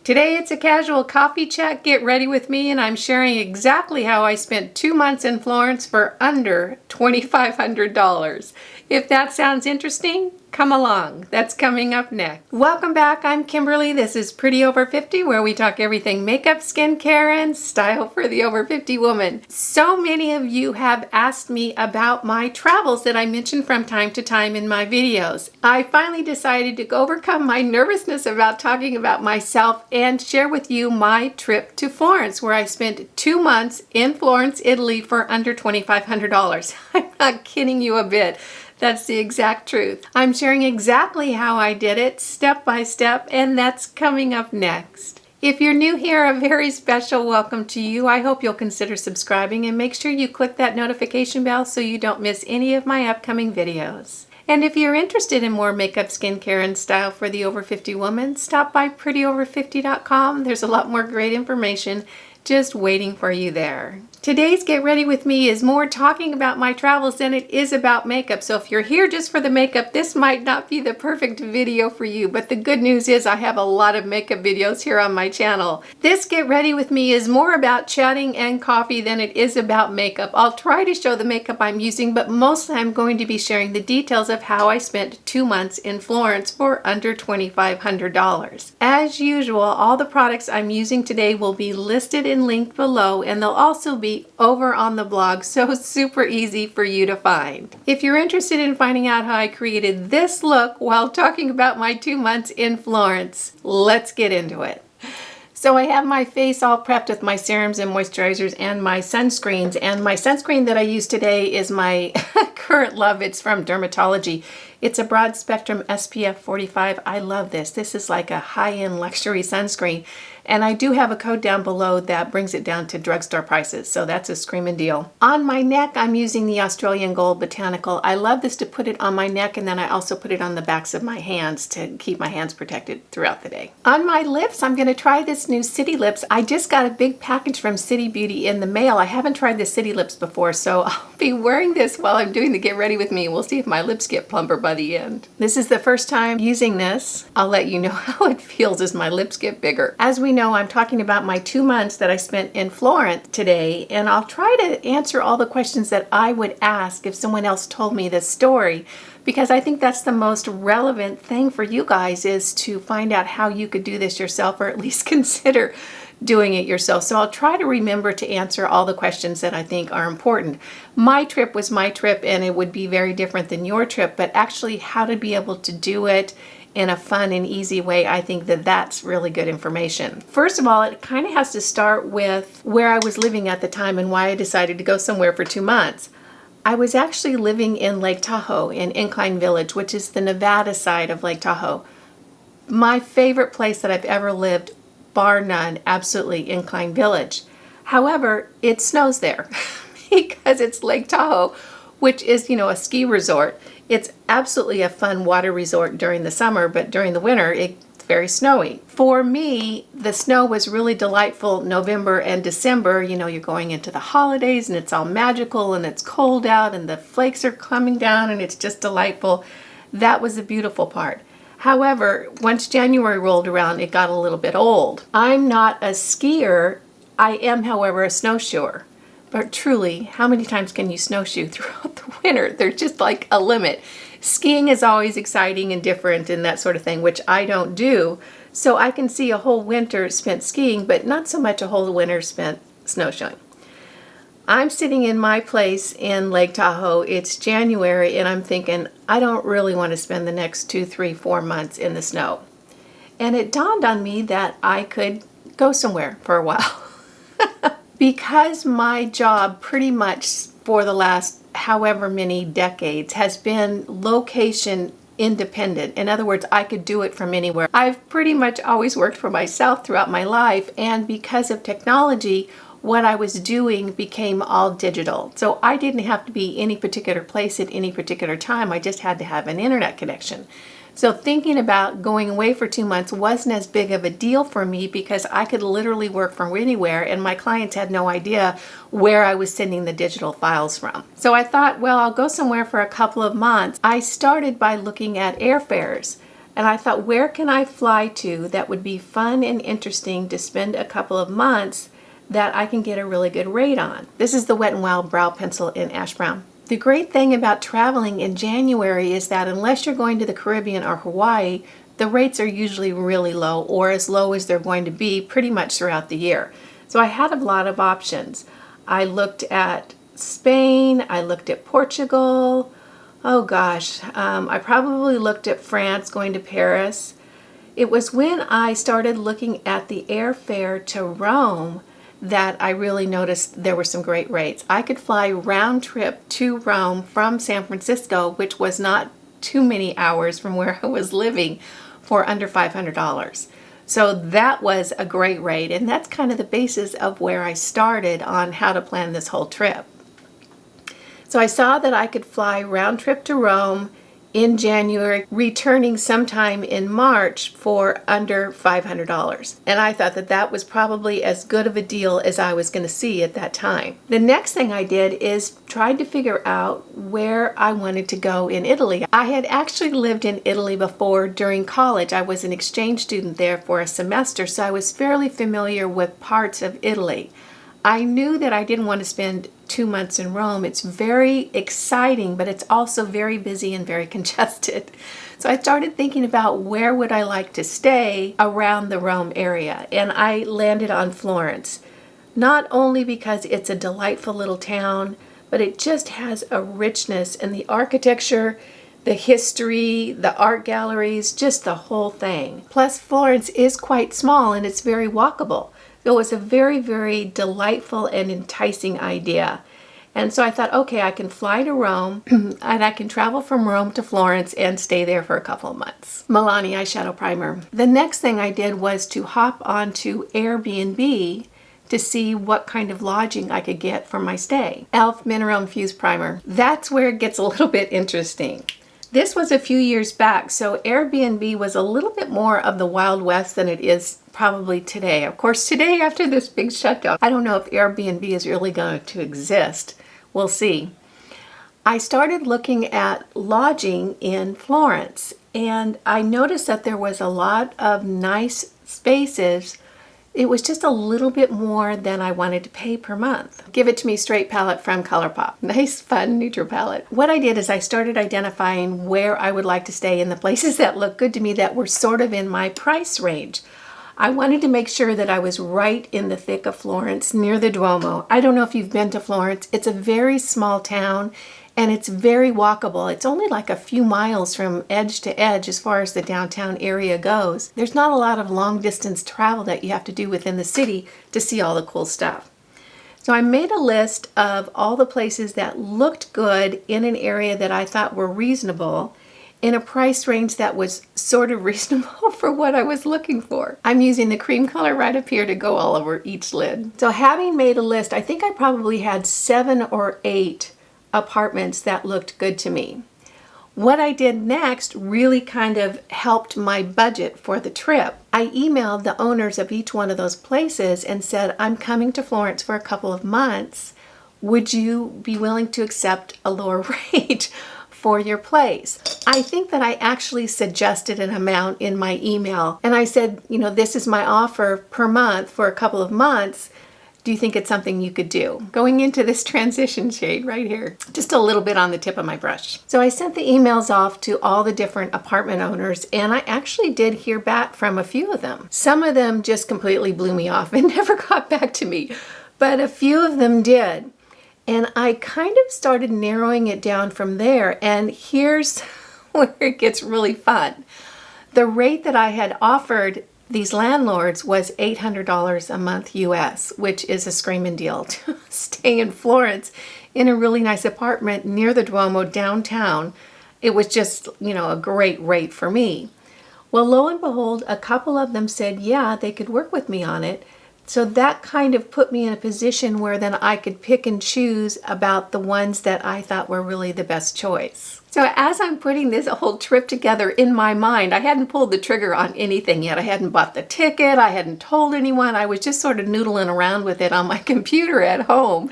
Today it's a casual coffee chat. Get ready with me, and I'm sharing exactly how I spent 2 months in Florence for under $2,500. If that sounds interesting, come along. That's coming up next. Welcome back. I'm Kimberly. This is Pretty Over 50, where we talk everything makeup, skincare, and style for the over 50 woman. So many of you have asked me about my travels that I mention from time to time in my videos. I finally decided to overcome my nervousness about talking about myself and share with you my trip to Florence, where I spent 2 months in Florence, Italy for under $2,500. I'm not kidding you a bit. That's the exact truth. I'm sharing exactly how I did it, step by step, and that's coming up next. If you're new here, a very special welcome to you. I hope you'll consider subscribing and make sure you click that notification bell so you don't miss any of my upcoming videos. And if you're interested in more makeup, skincare, and style for the over 50 woman, stop by prettyover50.com. There's a lot more great information just waiting for you there. Today's Get Ready With Me is more talking about my travels than it is about makeup. So if you're here just for the makeup, this might not be the perfect video for you. But the good news is I have a lot of makeup videos here on my channel. This Get Ready With Me is more about chatting and coffee than it is about makeup. I'll try to show the makeup I'm using, but mostly I'm going to be sharing the details of how I spent 2 months in Florence for under $2,500. As usual, all the products I'm using today will be listed and linked below, and they'll also be over on the blog, so super easy for you to find. If you're interested in finding out how I created this look while talking about my 2 months in Florence, let's get into it. So I have my face all prepped with my serums and moisturizers and my sunscreens, and my sunscreen that I use today is my current love. It's from Dermatology. It's a broad spectrum SPF 45. I love this. This is like a high-end luxury sunscreen. And I do have a code down below that brings it down to drugstore prices. So that's a screaming deal. On my neck, I'm using the Australian Gold Botanical. I love this to put it on my neck, and then I also put it on the backs of my hands to keep my hands protected throughout the day. On my lips, I'm going to try this new City Lips. I just got a big package from City Beauty in the mail. I haven't tried the City Lips before, so I'll be wearing this while I'm doing the Get Ready With Me. We'll see if my lips get plumper by the end. This is the first time using this. I'll let you know how it feels as my lips get bigger. As we know, I'm talking about my 2 months that I spent in Florence today, and I'll try to answer all the questions that I would ask if someone else told me this story, because I think that's the most relevant thing for you guys, is to find out how you could do this yourself, or at least consider doing it yourself. So I'll try to remember to answer all the questions that I think are important. My trip was my trip, and it would be very different than your trip, but actually how to be able to do it in a fun and easy way, I think that that's really good information. First of all, it kind of has to start with where I was living at the time and why I decided to go somewhere for 2 months. I was actually living in Lake Tahoe in Incline Village, which is the Nevada side of Lake Tahoe. My favorite place that I've ever lived, bar none, absolutely Incline Village. However, it snows there because it's Lake Tahoe, which is, a ski resort. It's absolutely a fun water resort during the summer, but during the winter, it's very snowy. For me, the snow was really delightful November and December. You're going into the holidays and it's all magical and it's cold out and the flakes are coming down and it's just delightful. That was the beautiful part. However, once January rolled around, it got a little bit old. I'm not a skier. I am, however, a snowshoer. But truly, how many times can you snowshoe throughout the winter? There's just like a limit. Skiing is always exciting and different and that sort of thing, which I don't do. So I can see a whole winter spent skiing, but not so much a whole winter spent snowshoeing. I'm sitting in my place in Lake Tahoe. It's January, and I'm thinking, I don't really want to spend the next 2, 3, 4 months in the snow. And it dawned on me that I could go somewhere for a while. Because my job pretty much for the last however many decades has been location independent. In other words, I could do it from anywhere. I've pretty much always worked for myself throughout my life, and because of technology, what I was doing became all digital. So I didn't have to be any particular place at any particular time. I just had to have an internet connection. So thinking about going away for 2 months wasn't as big of a deal for me because I could literally work from anywhere, and my clients had no idea where I was sending the digital files from. So I thought, well, I'll go somewhere for a couple of months. I started by looking at airfares. And I thought, where can I fly to that would be fun and interesting to spend a couple of months that I can get a really good rate on? This is the Wet n Wild Brow Pencil in Ash Brown. The great thing about traveling in January is that unless you're going to the Caribbean or Hawaii, the rates are usually really low, or as low as they're going to be pretty much throughout the year. So I had a lot of options. I looked at Spain, I looked at Portugal, oh gosh, I probably looked at France, going to Paris. It was when I started looking at the airfare to Rome that I really noticed there were some great rates. I could fly round trip to Rome from San Francisco, which was not too many hours from where I was living, for under $500. So that was a great rate, and that's kind of the basis of where I started on how to plan this whole trip. So I saw that I could fly round trip to Rome in January, returning sometime in March for under $500. And I thought that that was probably as good of a deal as I was going to see at that time. The next thing I did is tried to figure out where I wanted to go in Italy. I had actually lived in Italy before during college. I was an exchange student there for a semester, so I was fairly familiar with parts of Italy. I knew that I didn't want to spend 2 months in Rome. It's very exciting, but it's also very busy and very congested. So I started thinking about where would I like to stay around the Rome area, and I landed on Florence. Not only because it's a delightful little town, but it just has a richness in the architecture, the history, the art galleries, just the whole thing. Plus Florence is quite small and it's very walkable. It was a very, very delightful and enticing idea. And so I thought, okay, I can fly to Rome and I can travel from Rome to Florence and stay there for a couple of months. Milani eyeshadow primer. The next thing I did was to hop onto Airbnb to see what kind of lodging I could get for my stay. e.l.f. Mineral Infused Primer. That's where it gets a little bit interesting. This was a few years back, so Airbnb was a little bit more of the Wild West than it is probably today. Of course, today after this big shutdown, I don't know if Airbnb is really going to exist. We'll see. I started looking at lodging in Florence, and I noticed that there was a lot of nice spaces. It was just a little bit more than I wanted to pay per month. Give It To Me Straight palette from ColourPop. Nice, fun, neutral palette. What I did is I started identifying where I would like to stay in the places that looked good to me that were sort of in my price range. I wanted to make sure that I was right in the thick of Florence, near the Duomo. I don't know if you've been to Florence. It's a very small town and it's very walkable. It's only like a few miles from edge to edge as far as the downtown area goes. There's not a lot of long distance travel that you have to do within the city to see all the cool stuff. So I made a list of all the places that looked good in an area that I thought were reasonable, in a price range that was sort of reasonable for what I was looking for. I'm using the cream color right up here to go all over each lid. So having made a list, I think I probably had 7 or 8 apartments that looked good to me. What I did next really kind of helped my budget for the trip. I emailed the owners of each one of those places and said, I'm coming to Florence for a couple of months. Would you be willing to accept a lower rate for your place? I think that I actually suggested an amount in my email, and I said, you know, this is my offer per month for a couple of months. Do you think it's something you could do? Going into this transition shade right here, just a little bit on the tip of my brush. So I sent the emails off to all the different apartment owners, and I actually did hear back from a few of them. Some of them just completely blew me off and never got back to me, but a few of them did. And I kind of started narrowing it down from there, and here's where it gets really fun. The rate that I had offered these landlords was $800 a month US, which is a screaming deal to stay in Florence in a really nice apartment near the Duomo downtown. It was just, you know, a great rate for me. Well, lo and behold, a couple of them said, yeah, they could work with me on it. So that kind of put me in a position where then I could pick and choose about the ones that I thought were really the best choice. So as I'm putting this whole trip together in my mind, I hadn't pulled the trigger on anything yet. I hadn't bought the ticket. I hadn't told anyone. I was just sort of noodling around with it on my computer at home.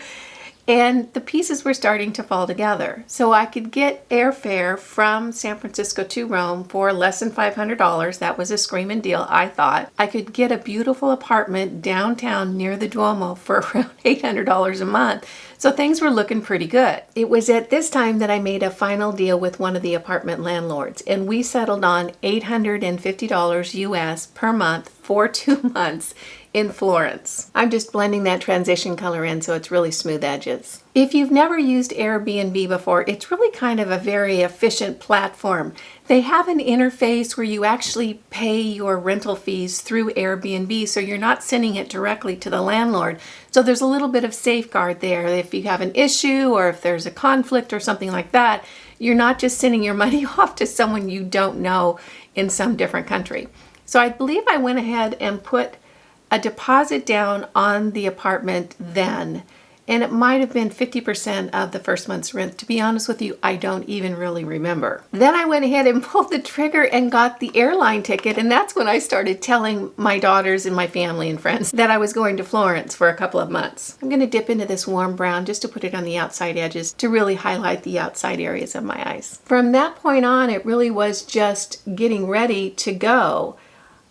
and the pieces were starting to fall together. So I could get airfare from San Francisco to Rome for less than $500. That was a screaming deal, I thought. I could get a beautiful apartment downtown near the Duomo for around $800 a month. So things were looking pretty good. It was at this time that I made a final deal with one of the apartment landlords, and we settled on $850 US per month for 2 months in Florence. I'm just blending that transition color in so it's really smooth edges. If you've never used Airbnb before, it's really kind of a very efficient platform. They have an interface where you actually pay your rental fees through Airbnb, so you're not sending it directly to the landlord. So there's a little bit of safeguard there. If you have an issue or if there's a conflict or something like that, you're not just sending your money off to someone you don't know in some different country. So I believe I went ahead and put a deposit down on the apartment then, and it might have been 50% of the first month's rent. To be honest with you, I don't even really remember. Then I went ahead and pulled the trigger and got the airline ticket, and that's when I started telling my daughters and my family and friends that I was going to Florence for a couple of months. I'm going to dip into this warm brown just to put it on the outside edges to really highlight the outside areas of my eyes. From that point on, it really was just getting ready to go.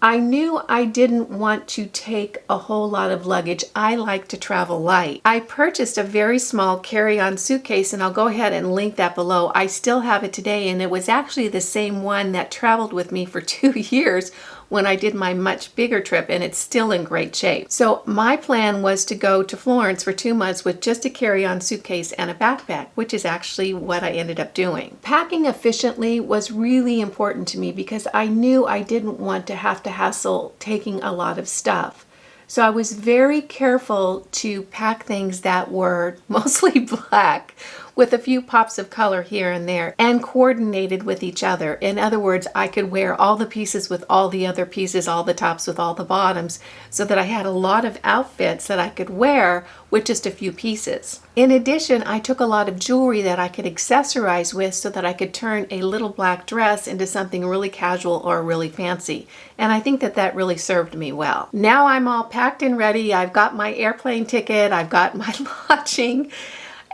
I knew I didn't want to take a whole lot of luggage. I like to travel light. I purchased a very small carry-on suitcase, and I'll go ahead and link that below. I still have it today, and it was actually the same one that traveled with me for 2 years when I did my much bigger trip, and it's still in great shape. So my plan was to go to Florence for 2 months with just a carry-on suitcase and a backpack, which is actually what I ended up doing. Packing efficiently was really important to me because I knew I didn't want to have to hassle taking a lot of stuff. So I was very careful to pack things that were mostly black with a few pops of color here and there and coordinated with each other. In other words, I could wear all the pieces with all the other pieces, all the tops with all the bottoms, so that I had a lot of outfits that I could wear with just a few pieces. In addition, I took a lot of jewelry that I could accessorize with so that I could turn a little black dress into something really casual or really fancy. And I think that that really served me well. Now I'm all packed and ready. I've got my airplane ticket, I've got my lodging,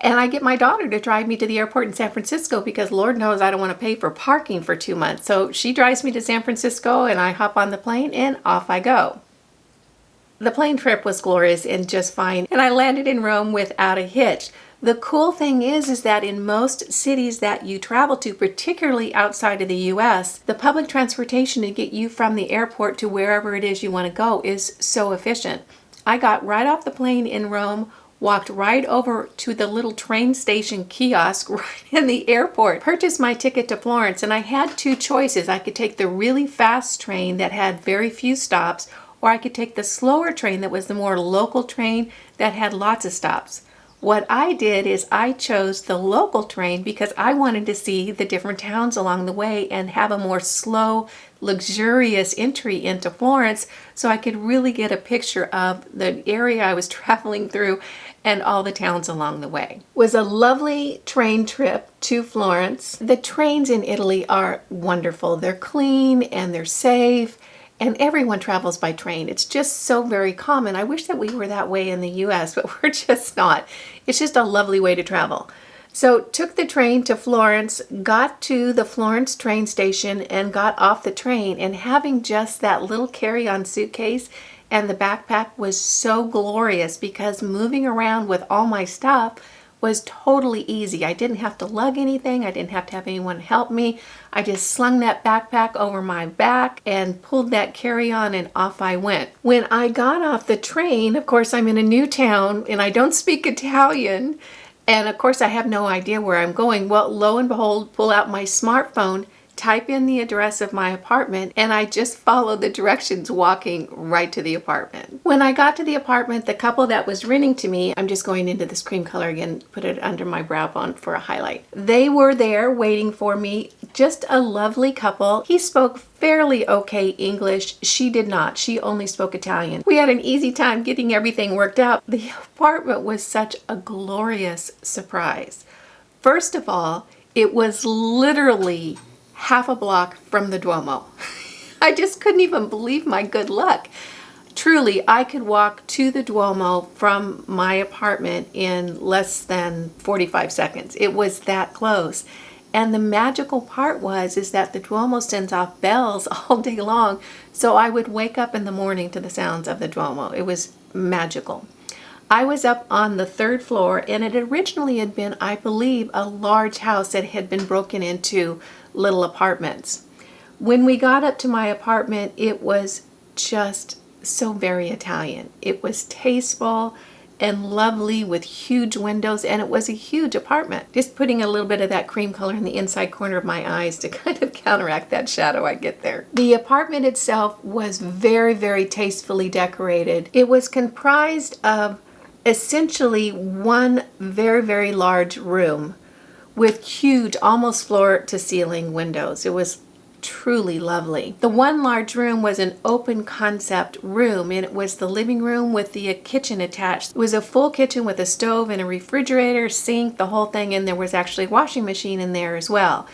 and I get my daughter to drive me to the airport in San Francisco because Lord knows I don't want to pay for parking for 2 months. So she drives me to San Francisco and I hop on the plane and off I go. The plane trip was glorious and just fine, and I landed in Rome without a hitch. The cool thing is that in most cities that you travel to, particularly outside of the US, the public transportation to get you from the airport to wherever it is you want to go is so efficient. I got right off the plane in Rome, walked right over to the little train station kiosk right in the airport, purchased my ticket to Florence, and I had 2 choices. I could take the really fast train that had very few stops, or I could take the slower train that was the more local train that had lots of stops. What I did is I chose the local train because I wanted to see the different towns along the way and have a more slow, luxurious entry into Florence so I could really get a picture of the area I was traveling through and all the towns along the way. It was a lovely train trip to Florence. The trains in Italy are wonderful. They're clean and they're safe. And everyone travels by train. It's just so very common. I wish that we were that way in the US, but we're just not. It's just a lovely way to travel. So took the train to Florence, got to the Florence train station and got off the train, and having just that little carry-on suitcase and the backpack was so glorious because moving around with all my stuff was totally easy. I didn't have to lug anything. I didn't have to have anyone help me. I just slung that backpack over my back and pulled that carry-on and off I went. When I got off the train, of course I'm in a new town and I don't speak Italian. And of course I have no idea where I'm going. Well, lo and behold, pull out my smartphone, type in the address of my apartment, and I just followed the directions walking right to the apartment. When I got to the apartment, the couple that was renting to me, I'm just going into this cream color again, put it under my brow bone for a highlight. They were there waiting for me, just a lovely couple. He spoke fairly okay English. She did not. She only spoke Italian. We had an easy time getting everything worked out. The apartment was such a glorious surprise. First of all, it was literally half a block from the Duomo. I just couldn't even believe my good luck. Truly, I could walk to the Duomo from my apartment in less than 45 seconds. It was that close. And the magical part was is that the Duomo sends off bells all day long. So I would wake up in the morning to the sounds of the Duomo. It was magical. I was up on the 3rd floor, and it originally had been, I believe, a large house that had been broken into little apartments. When we got up to my apartment, it was just so very Italian. It was tasteful and lovely with huge windows, and it was a huge apartment. Just putting a little bit of that cream color in the inside corner of my eyes to kind of counteract that shadow I get there. The apartment itself was very, very tastefully decorated. It was comprised of essentially one very, very large room with huge, almost floor to ceiling windows. It was truly lovely. The one large room was an open concept room, and it was the living room with the kitchen attached. It was a full kitchen with a stove and a refrigerator, sink, the whole thing, and there was actually a washing machine in there as well.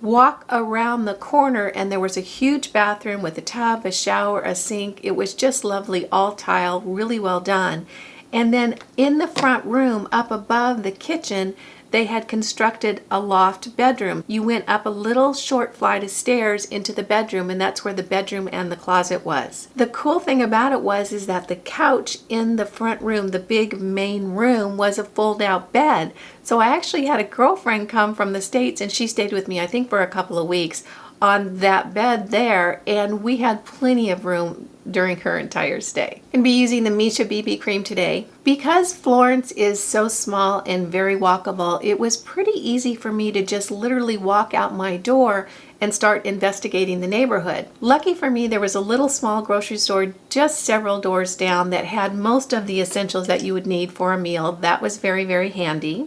Walk around the corner and there was a huge bathroom with a tub, a shower, a sink. It was just lovely, all tile, really well done. And then in the front room up above the kitchen, they had constructed a loft bedroom. You went up a little short flight of stairs into the bedroom, and that's where the bedroom and the closet was. The cool thing about it was is that the couch in the front room, the big main room, was a fold-out bed. So I actually had a girlfriend come from the States, and she stayed with me, I think, for a couple of weeks on that bed there, and we had plenty of room during her entire stay. I'm going to be using the MITO BB cream today. Because Florence is so small and very walkable, it was pretty easy for me to just literally walk out my door and start investigating the neighborhood. Lucky for me, there was a little small grocery store just several doors down that had most of the essentials that you would need for a meal. That was very, very handy.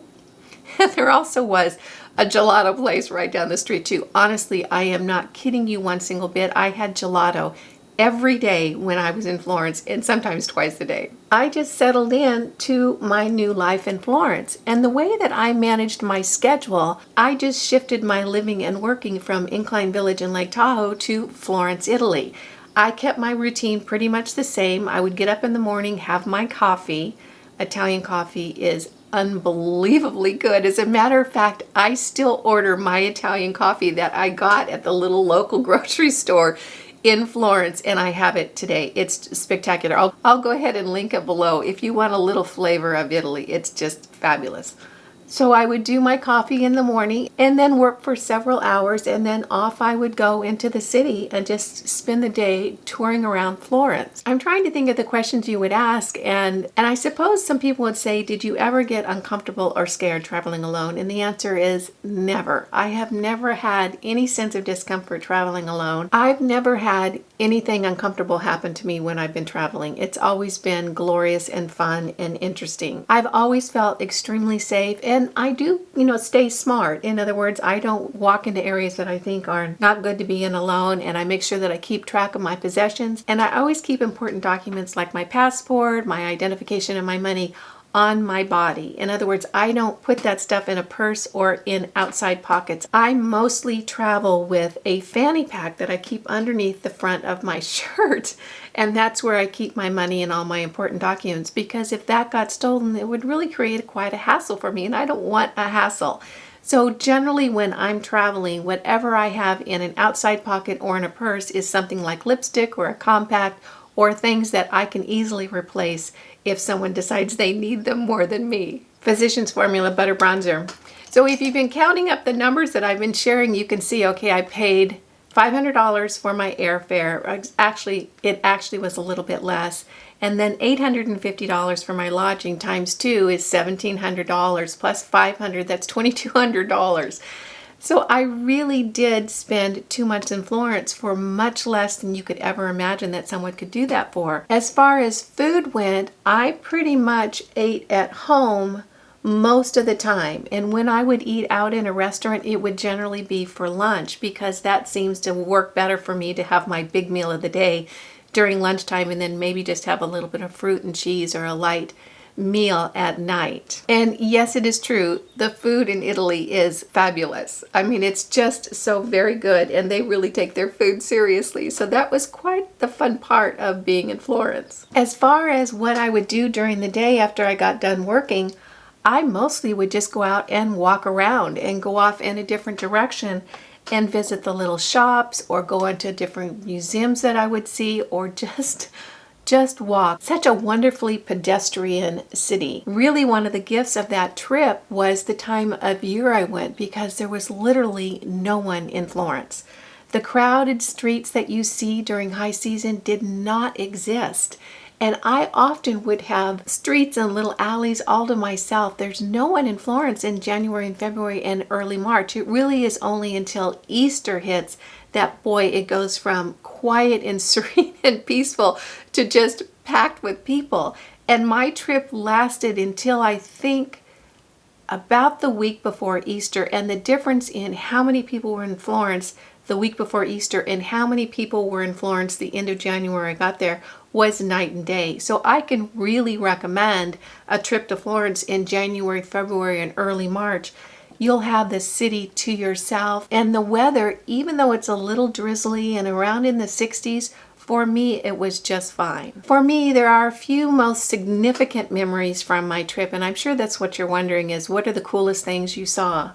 And there also was a gelato place right down the street too. Honestly, I am not kidding you one single bit. I had gelato every day when I was in Florence, and sometimes twice a day. I just settled in to my new life in Florence, and the way that I managed my schedule, I just shifted my living and working from Incline Village in Lake Tahoe to Florence, Italy. I kept my routine pretty much the same. I would get up in the morning, have my coffee. Italian coffee is unbelievably good. As a matter of fact, I still order my Italian coffee that I got at the little local grocery store in Florence, and I have it today. It's spectacular. I'll go ahead and link it below if you want a little flavor of Italy. It's just fabulous. So I would do my coffee in the morning and then work for several hours, and then off I would go into the city and just spend the day touring around Florence. I'm trying to think of the questions you would ask, and I suppose some people would say, did you ever get uncomfortable or scared traveling alone? And the answer is never. I have never had any sense of discomfort traveling alone. I've never had anything uncomfortable happen to me when I've been traveling. It's always been glorious and fun and interesting. I've always felt extremely safe, and I do, stay smart. In other words, I don't walk into areas that I think are not good to be in alone, and I make sure that I keep track of my possessions, and I always keep important documents like my passport, my identification, and my money on my body. In other words, I don't put that stuff in a purse or in outside pockets. I mostly travel with a fanny pack that I keep underneath the front of my shirt, and that's where I keep my money and all my important documents, because if that got stolen, it would really create quite a hassle for me, and I don't want a hassle. So generally when I'm traveling, whatever I have in an outside pocket or in a purse is something like lipstick or a compact or things that I can easily replace if someone decides they need them more than me. Physicians Formula Butter Bronzer. So if you've been counting up the numbers that I've been sharing, you can see, okay, I paid $500 for my airfare. It actually was a little bit less. And then $850 for my lodging times 2 is $1,700 plus $500, that's $2,200. So I really did spend 2 months in Florence for much less than you could ever imagine that someone could do that for. As far as food went, I pretty much ate at home most of the time. And when I would eat out in a restaurant, it would generally be for lunch, because that seems to work better for me to have my big meal of the day during lunchtime and then maybe just have a little bit of fruit and cheese or a light meal at night. And yes, it is true, the food in Italy is fabulous. I mean, it's just so very good, and they really take their food seriously. So that was quite the fun part of being in Florence. As far as what I would do during the day after I got done working, I mostly would just go out and walk around and go off in a different direction and visit the little shops or go into different museums that I would see, or just walk. Such a wonderfully pedestrian city. Really, one of the gifts of that trip was the time of year I went, because there was literally no one in Florence. The crowded streets that you see during high season did not exist. And I often would have streets and little alleys all to myself. There's no one in Florence in January and February and early March. It really is only until Easter hits that, boy, it goes from quiet and serene and peaceful to just packed with people. And my trip lasted until I think about the week before Easter. And the difference in how many people were in Florence the week before Easter and how many people were in Florence the end of January I got there was night and day. So I can really recommend a trip to Florence in January, February, and early March. You'll have the city to yourself, and the weather, even though it's a little drizzly and around in the 60s, for me it was just fine. For me, there are a few most significant memories from my trip, and I'm sure that's what you're wondering is, what are the coolest things you saw?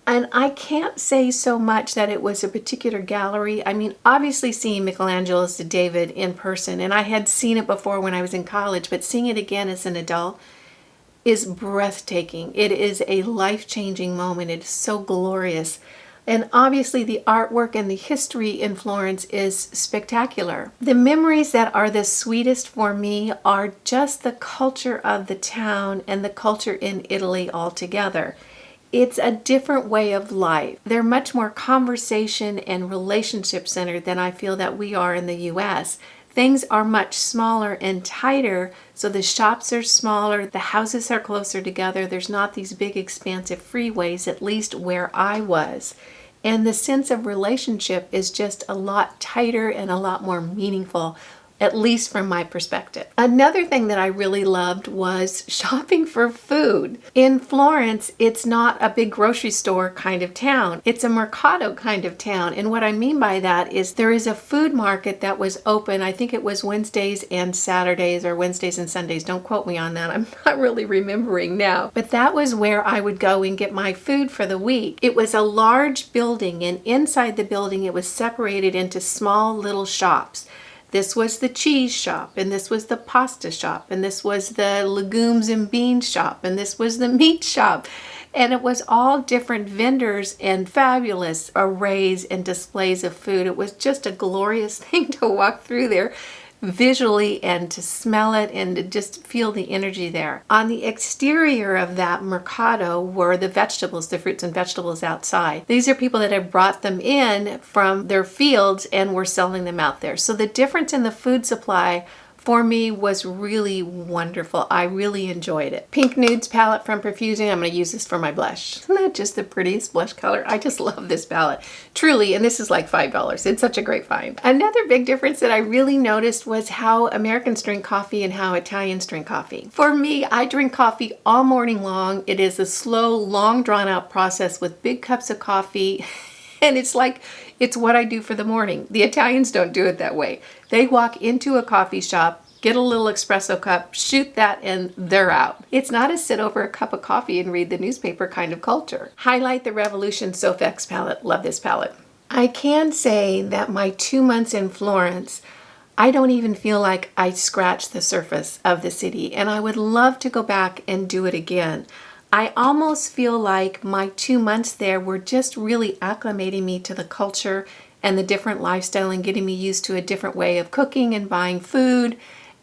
And I can't say so much that it was a particular gallery. I mean, obviously seeing Michelangelo's The David in person, and I had seen it before when I was in college, but seeing it again as an adult is breathtaking. It is a life-changing moment. It is so glorious. And obviously the artwork and the history in Florence is spectacular. The memories that are the sweetest for me are just the culture of the town and the culture in Italy altogether. It's a different way of life. They're much more conversation and relationship centered than I feel that we are in the US. Things are much smaller and tighter, so the shops are smaller, the houses are closer together, there's not these big expansive freeways, at least where I was. And the sense of relationship is just a lot tighter and a lot more meaningful, at least from my perspective. Another thing that I really loved was shopping for food. In Florence, it's not a big grocery store kind of town. It's a mercato kind of town. And what I mean by that is there is a food market that was open. I think it was Wednesdays and Saturdays, or Wednesdays and Sundays. Don't quote me on that. I'm not really remembering now. But that was where I would go and get my food for the week. It was a large building, and inside the building it was separated into small little shops. This was the cheese shop, and this was the pasta shop, and this was the legumes and beans shop, and this was the meat shop. And it was all different vendors and fabulous arrays and displays of food. It was just a glorious thing to walk through there visually and to smell it and to just feel the energy there. On the exterior of that mercado were the vegetables, the fruits and vegetables outside. These are people that had brought them in from their fields and were selling them out there. So the difference in the food supply for me was really wonderful. I really enjoyed it. Pink Nudes palette from Perfusing. I'm going to use this for my blush. Isn't that just the prettiest blush color? I just love this palette. Truly, and this is like $5. It's such a great find. Another big difference that I really noticed was how Americans drink coffee and how Italians drink coffee. For me, I drink coffee all morning long. It is a slow, long, drawn-out process with big cups of coffee. And it's like, it's what I do for the morning. The Italians don't do it that way. They walk into a coffee shop, get a little espresso cup, shoot that, and they're out. It's not a sit over a cup of coffee and read the newspaper kind of culture. Highlight the Revolution Sofx palette. Love this palette. I can say that my 2 months in Florence, I don't even feel like I scratched the surface of the city, and I would love to go back and do it again. I almost feel like my 2 months there were just really acclimating me to the culture and the different lifestyle and getting me used to a different way of cooking and buying food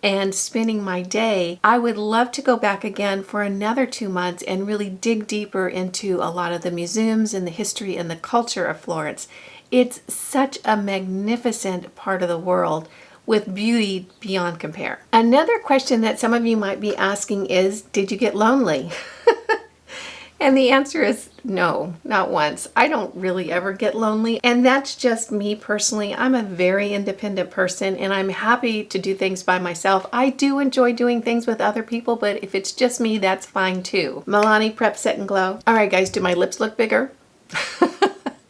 and spending my day. I would love to go back again for another 2 months and really dig deeper into a lot of the museums and the history and the culture of Florence. It's such a magnificent part of the world with beauty beyond compare. Another question that some of you might be asking is, did you get lonely? And the answer is no, not once. I don't really ever get lonely, and that's just me personally. I'm a very independent person, and I'm happy to do things by myself. I do enjoy doing things with other people, but if it's just me, that's fine too. Milani Prep Set and Glow. All right, guys, do my lips look bigger?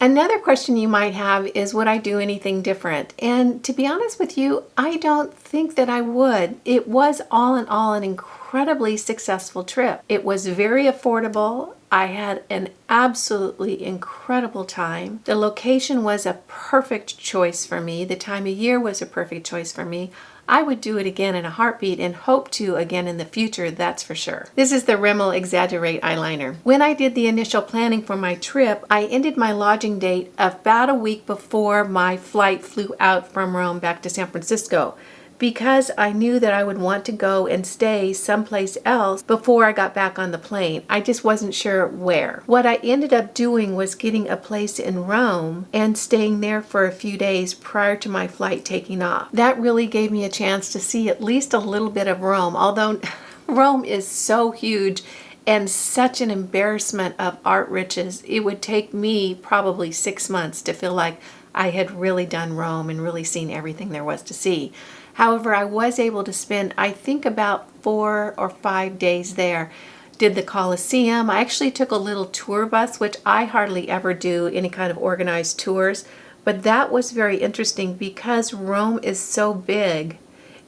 Another question you might have is, would I do anything different? And to be honest with you, I don't think that I would. It was all in all an incredibly successful trip. It was very affordable. I had an absolutely incredible time. The location was a perfect choice for me. The time of year was a perfect choice for me. I would do it again in a heartbeat and hope to again in the future, that's for sure. This is the Rimmel Exaggerate eyeliner. When I did the initial planning for my trip, I ended my lodging date about a week before my flight flew out from Rome back to San Francisco, because I knew that I would want to go and stay someplace else before I got back on the plane. I just wasn't sure where. What I ended up doing was getting a place in Rome and staying there for a few days prior to my flight taking off. That really gave me a chance to see at least a little bit of Rome, although Rome is so huge and such an embarrassment of art riches. It would take me probably 6 months to feel like I had really done Rome and really seen everything there was to see. However, I was able to spend, I think, about 4 or 5 days there. Did the Colosseum. I actually took a little tour bus, which I hardly ever do any kind of organized tours. But that was very interesting because Rome is so big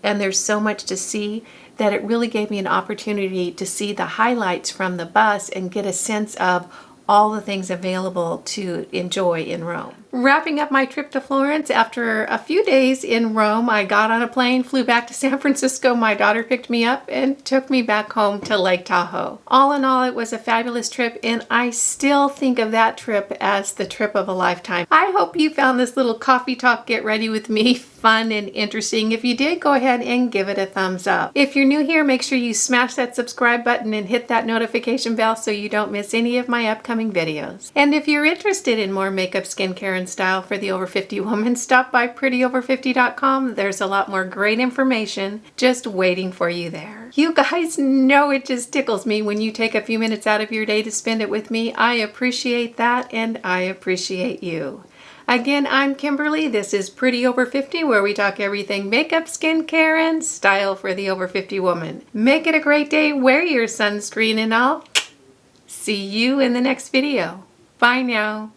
and there's so much to see that it really gave me an opportunity to see the highlights from the bus and get a sense of all the things available to enjoy in Rome. Wrapping up my trip to Florence, after a few days in Rome, I got on a plane, flew back to San Francisco. My daughter picked me up and took me back home to Lake Tahoe. All in all, it was a fabulous trip, and I still think of that trip as the trip of a lifetime. I hope you found this little coffee talk get ready with me fun and interesting. If you did, go ahead and give it a thumbs up. If you're new here, make sure you smash that subscribe button and hit that notification bell so you don't miss any of my upcoming videos. And if you're interested in more makeup, skincare, and style for the Over 50 woman, stop by prettyover50.com. There's a lot more great information just waiting for you there. You guys know it just tickles me when you take a few minutes out of your day to spend it with me. I appreciate that, and I appreciate you. Again, I'm Kimberly. This is Pretty Over 50, where we talk everything makeup, skincare, and style for the Over 50 woman. Make it a great day. Wear your sunscreen and all. See you in the next video. Bye now.